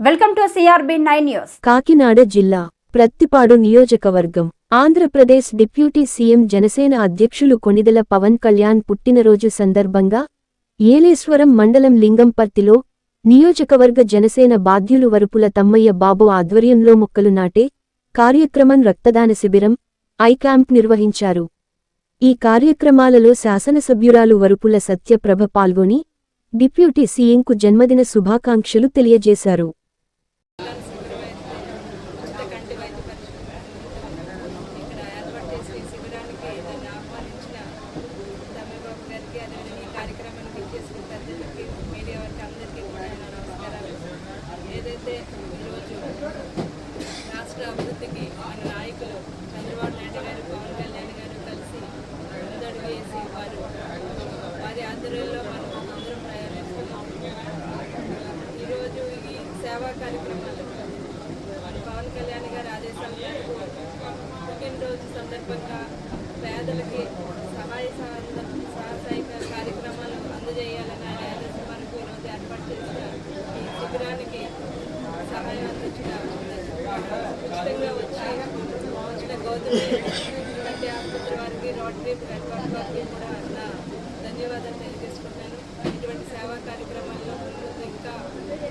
Welcome to CRB9 news. Kakinada జిల్లా ప్రత్తిపాడు నియోజకవర్గం Andhra Pradesh deputy CM Janasena అధ్యక్షులు కొణిదెల పవన్ కళ్యాణ్ పుట్టినరోజు సందర్భంగా ఏలేశ్వరం మండలం లింగంపర్తిలో నియోజకవర్గ జనసేన బాధ్యులు వరుపుల తమ్మయ్య బాబు ఆధ్వర్యంలో మొక్కలు నాటే కార్యక్రమం రక్తదాన శిబిరం ఐ క్యాంప్ నిర్వహించారు. ఈ కార్యక్రమాలలో శాసనసభ్యురాలు వరుపుల సత్యప్రభ పాల్గొని డిప్యూటీ సీఎంకు జన్మదిన శుభాకాంక్షలు తెలియజేశారు. ఏదైతే ఈరోజు రాష్ట్ర అభివృద్ధికి మన నాయకులు చంద్రబాబు నాయుడు గారు, పవన్ కళ్యాణ్ గారు కలిసి ముందడుగు వేసి వారి ఆధ్వర్యంలో మనం అందరం ప్రయాణిస్తున్నాం. ఈరోజు ఈ సేవా కార్యక్రమాలు పవన్ కళ్యాణ్ గారి ఆదేశాల మేరకు పుట్టినరోజు సందర్భంగా పేదలకి సహాయక కార్యక్రమాలు అందజేయాలని ఆయన ఆదేశం మనకు ఈరోజు ఏర్పాటు చేసిన ఈ శిబిరానికి సహాయం అందించిన ఉచితంగా వచ్చిన గౌతమి కంటి ఆసుపత్రి వారికి, రోటరీ నెట్వర్క్ వారికి కూడా నా ధన్యవాదాలు తెలియజేసుకుంటాను. ఇటువంటి సేవా కార్యక్రమాల్లో ముందు ఇంకా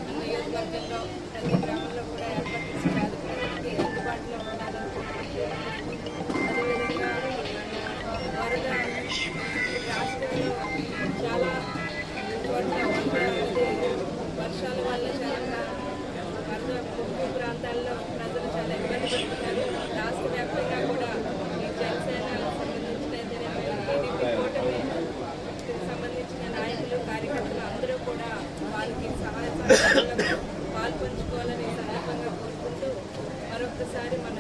మన నియోజకవర్గంలో ప్రతి గ్రామంలో కూడా ఏర్పాటు చేసి పేదలకి అందుబాటులో ఉండాలనుకుంటున్నాను. అదేవిధంగా వరద రాష్ట్రంలో చాలా చోట్ల వర్షాల వల్ల చాలా వరద ముంపు ప్రాంతాల్లో ప్రజలు చాలా ఇబ్బంది పడుతున్నారు. రాష్ట్ర వ్యాప్తంగా కూడా ఈ జనసేన సంబంధించిన టీడీపీ కూటమికి సంబంధించిన నాయకులు, కార్యకర్తలు అందరూ కూడా వారికి సహాయ సహకారాలను పాల్పంచుకోవాలని సందర్భంగా కోరుకుంటూ మరొకసారి మన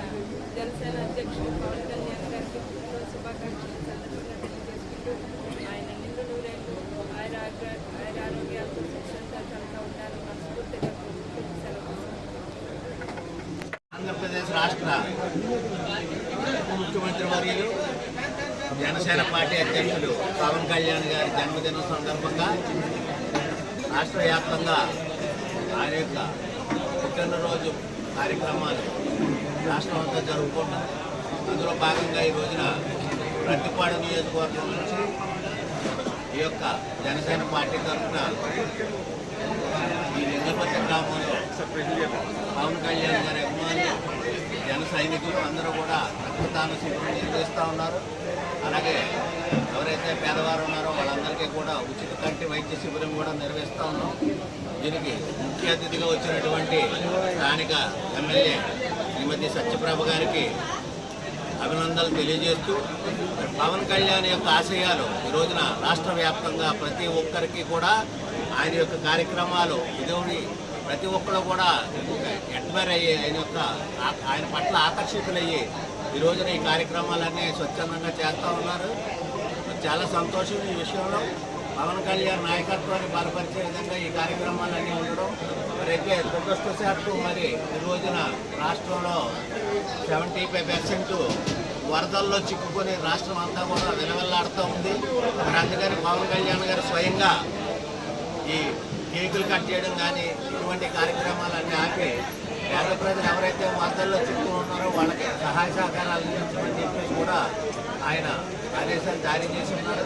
జనసేన అధ్యక్షుడు పవన్ కళ్యాణ్ గారికి పుట్టినరోజు శుభాకాంక్షలు సందర్భంగా తెలియజేసుకుంటూ ఆయన నిండు నూరేళ్ళు ఆరోగ్యాలతో సుఖంగా ఉండాలని మనస్ఫూర్తిగా సెలవు. ఆంధ్రప్రదేశ్ రాష్ట్ర ముఖ్యమంత్రి వర్యులు జనసేన పార్టీ అధ్యక్షులు పవన్ కళ్యాణ్ గారి జన్మదినం సందర్భంగా రాష్ట్ర వ్యాప్తంగా ఆయన యొక్క పుట్టినరోజు కార్యక్రమాలు రాష్ట్రం అంతా జరుపుకుంటాం. అందులో భాగంగా ఈ రోజున ప్రత్తిపాడు నియోజకవర్గం నుంచి ఈ యొక్క జనసేన పార్టీ తరఫున ఈ లింగపర్తి గ్రామంలో పవన్ కళ్యాణ్ గారి అభిమానులు, జన సైనికులు అందరూ కూడా రక్తదాన శిబిరం నిర్వహిస్తూ ఉన్నారు. అలాగే ఎవరైతే పేదవారు ఉన్నారో వాళ్ళందరికీ కూడా ఉచిత కంటి వైద్య శిబిరం కూడా నిర్వహిస్తూ ఉన్నాం. దీనికి ముఖ్య అతిథిగా వచ్చినటువంటి స్థానిక ఎమ్మెల్యే శ్రీమతి సత్యప్రభ గారికి అభినందనలు తెలియజేస్తూ పవన్ కళ్యాణ్ యొక్క ఆశయాలు ఈ రోజున రాష్ట్ర వ్యాప్తంగా ప్రతి ఒక్కరికి కూడా ఆయన యొక్క కార్యక్రమాలు ఇదేవి ప్రతి ఒక్కరు కూడా అడ్మైర్ అయ్యి ఆయన పట్ల ఆకర్షితులయ్యి ఈ రోజున ఈ కార్యక్రమాలన్నీ స్వచ్ఛందంగా చేస్తూ ఉన్నారు. చాలా సంతోషం ఈ విషయంలో. పవన్ కళ్యాణ్ నాయకత్వాన్ని బలపరిచే విధంగా ఈ కార్యక్రమాలన్నీ ఉండడం అయితే దురదృష్టవశాత్తు మరి ఈ రోజున రాష్ట్రంలో 75% వరదల్లో చిక్కుకొని రాష్ట్రం అంతా కూడా విలవిల్లాడుతూ ఉంది. మరి అందుకని పవన్ కళ్యాణ్ గారు స్వయంగా ఈ కేకులు కట్ చేయడం కానీ ఇటువంటి కార్యక్రమాలన్నీ ఆపి పేద ప్రజలు ఎవరైతే వరదల్లో చిక్కుకుని ఉన్నారో వాళ్ళకి సహాయ సహకారాలు అందించమని చెప్పేసి కూడా ఆయన ఆదేశాలు జారీ చేసి ఉన్నారు.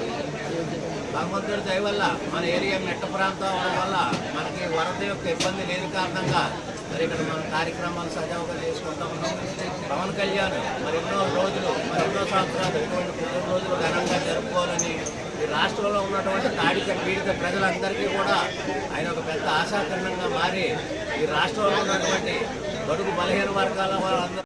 భగవంతుడి దయ వల్ల మన ఏరియా మెట్ట ప్రాంతం అవడం వల్ల మనకి వరద యొక్క ఇబ్బంది లేని కారణంగా మరి ఇక్కడ మన కార్యక్రమాలు సజావుగా చేసుకుంటూ ఉన్నాం. పవన్ కళ్యాణ్ మరెన్నో సంవత్సరాలు ఇటువంటి పుట్టినరోజులు ఘనంగా జరుపుకోవాలని ఈ రాష్ట్రంలో ఉన్నటువంటి తాడిత పీడిత ప్రజలందరికీ కూడా ఆయన ఒక పెద్ద ఆశాకిరణంగా మారి ఈ రాష్ట్రంలో ఉన్నటువంటి బడుగు బలహీన వర్గాల వాళ్ళందరూ